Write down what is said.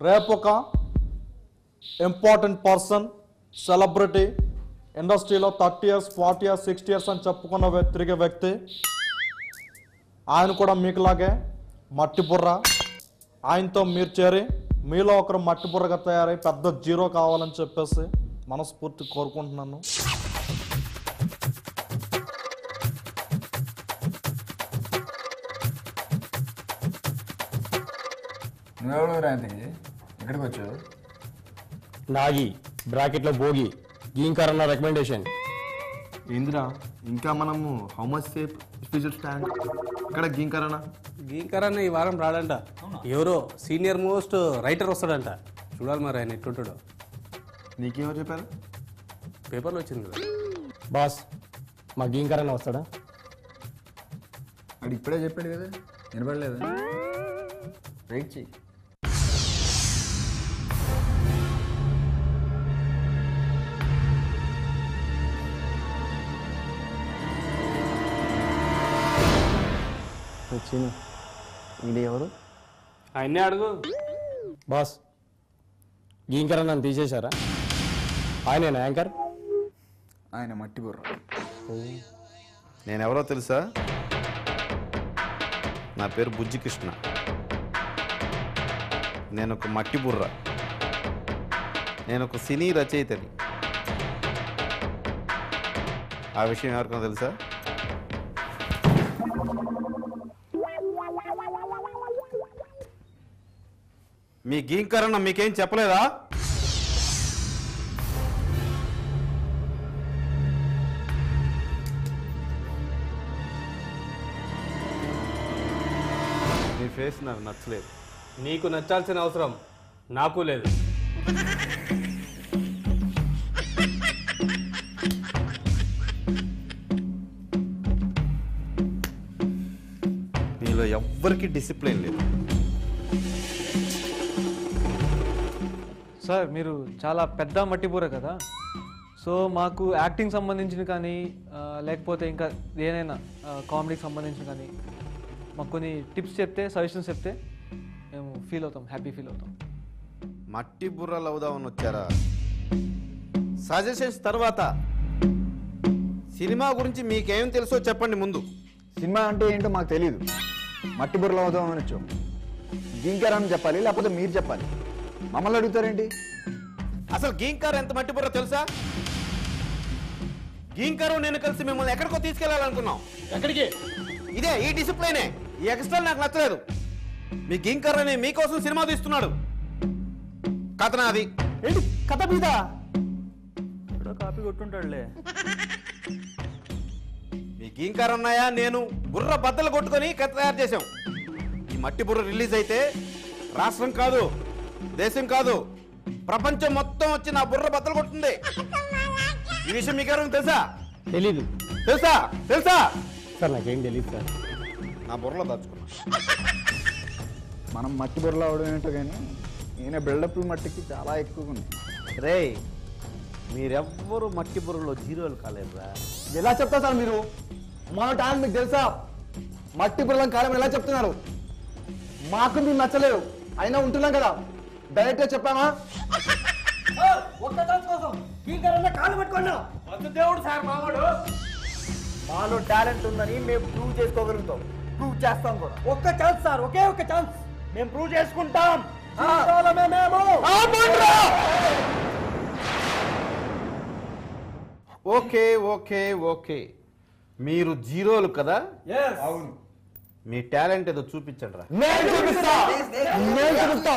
రేపు ఒక important person celebrity ఇండస్ట్రీలో 30 years 40 years 60 years అని చెప్పుకున్న తిరిగే వ్యక్తి ఆయన కూడా మీకులాగే మట్టి బుర్ర. ఆయనతో మీరు చేరి మీలో ఒకరు మట్టి బుర్రగా తయారై పెద్ద జీరో కావాలని చెప్పేసి మనస్ఫూర్తి కోరుకుంటున్నాను. నువ్వెవడు రాంతికి ఎక్కడికి వచ్చావు? నాగి బ్రాకెట్లో భోగి గీంకర్ అన్న రికమెండేషన్. ఏందిరా ఇంకా మనము how much safe speech stand ఇక్కడ గీంకరనా గీంకరన్న ఈ వారం రాడంట. ఎవరో సీనియర్ మోస్ట్ రైటర్ వస్తాడంట. చూడాలి మరి ఆయన ఎట్టుంటాడు. నీకెవరు చెప్పారు? పేపర్లో వచ్చింది కదా. బాస్ మా గీంకర్ అన్న వస్తాడా? వాడు ఇప్పుడే చెప్పాడు కదా, వినపడలేదు. వెయిట్ చెయ్యి. వచ్చిన ఇది ఎవరు? ఆయన్నే అడుగు. బాస్ గీంకర్ అన్న తీసేశారా? ఆయనేనా యాంకర్? ఆయన మట్టి బుర్ర. నేనెవరో తెలుసా? నా పేరు బుజ్జి కృష్ణ. నేను ఒక మట్టి బుర్ర. నేను ఒక సినీ రచయితని. ఆ విషయం ఎవరికైనా తెలుసా? మీ గీంకరణ మీకేం చెప్పలేదా? మీ ఫేస్ నాకు నచ్చలేదు. నీకు నచ్చాల్సిన అవసరం నాకు లేదు. మీలో ఎవ్వరికి డిసిప్లిన్ లేదు. సార్ మీరు చాలా పెద్ద మట్టిబూర కదా, సో మాకు యాక్టింగ్ సంబంధించిన కానీ లేకపోతే ఇంకా ఏదైనా కామెడీకి సంబంధించిన కానీ మాకు కొన్ని టిప్స్ చెప్తే, సజెషన్స్ చెప్తే మేము ఫీల్ అవుతాం, హ్యాపీ ఫీల్ అవుతాం. మట్టి బుర్రలు అవుదామని వచ్చారా? సజెషన్స్ తర్వాత సినిమా గురించి మీకేం తెలుసో చెప్పండి ముందు. సినిమా అంటే ఏంటో మాకు తెలియదు. మట్టి బుర్రలు అవుదామని వచ్చాం. గీంకర్ అని చెప్పాలి, లేకపోతే మీరు చెప్పాలి. మమ్మల్ని అడుగుతారేంటి? అసలు గీంకర్ ఎంత మట్టి బుర్ర తెలుసా? గీంకరు నేను కలిసి మిమ్మల్ని ఎక్కడికో తీసుకెళ్లాలనుకున్నాం. ఎక్కడికి? ఇదే ఈ డిసిప్లైనే. ఈ ఎక్స్ట్రా నాకు నచ్చలేదు. మీ గీంకర్ అని మీకోసం సినిమా తీస్తున్నాడు. కథ నాది. ఏంటి కథ మీద? ఎక్కడో కాపీ కొట్టుంటాడులే. మీ గీంకర్ అన్నాయా నేను బుర్ర బద్దలు కొట్టుకొని కథ తయారు చేశాం. ఈ మట్టి బుర్ర రిలీజ్ అయితే రాష్ట్రం కాదు, దేశం కాదు, ప్రపంచం మొత్తం వచ్చి నా బుర్ర బద్దలు కొడుతుంది. ఈ విషయం మీకెవరైనా తెలుసా? తెలీదు. తెలుసా? తెలుసా? సార్ నాకేం తెలియదు సార్. నా బుర్రలో దాచుకున్నా. మనం మట్టి బుర్రలు అవడం ఏంటో కానీ ఈయన బిల్డప్ మట్టికి చాలా ఎక్కువగా ఉంది. రే మీరెవ్వరూ మట్టి బుర్రలో జీరోలు కాలేదురా. ఎలా చెప్తా సార్ మీరు? మన టాలెంట్ మీకు తెలుసా? మట్టి బుర్రలం కాలం ఎలా చెప్తున్నారు? మాకు మీరు నచ్చలేదు, అయినా ఉంటున్నాం కదా, డైరెక్ట్గా చెప్పామా? ఒక్క ఛాన్స్ కోసం కాలు పట్టుకున్నా. దేవుడు సార్ మావాడు. మాలో టాలెంట్ ఉందని మేము ప్రూవ్ చేసుకోగలుగుతాం, ప్రూవ్ చేస్తాం కూడా. ఒక్క ఛాన్స్ సార్, ఒకే ఒక్క ఛాన్స్. మేము ప్రూవ్ చేసుకుంటాం. ఓకే ఓకే ఓకే, మీరు జీరోలు కదా? అవును. మీ టాలెంట్ ఏదో చూపించండి రా. నేను చూపిస్తా.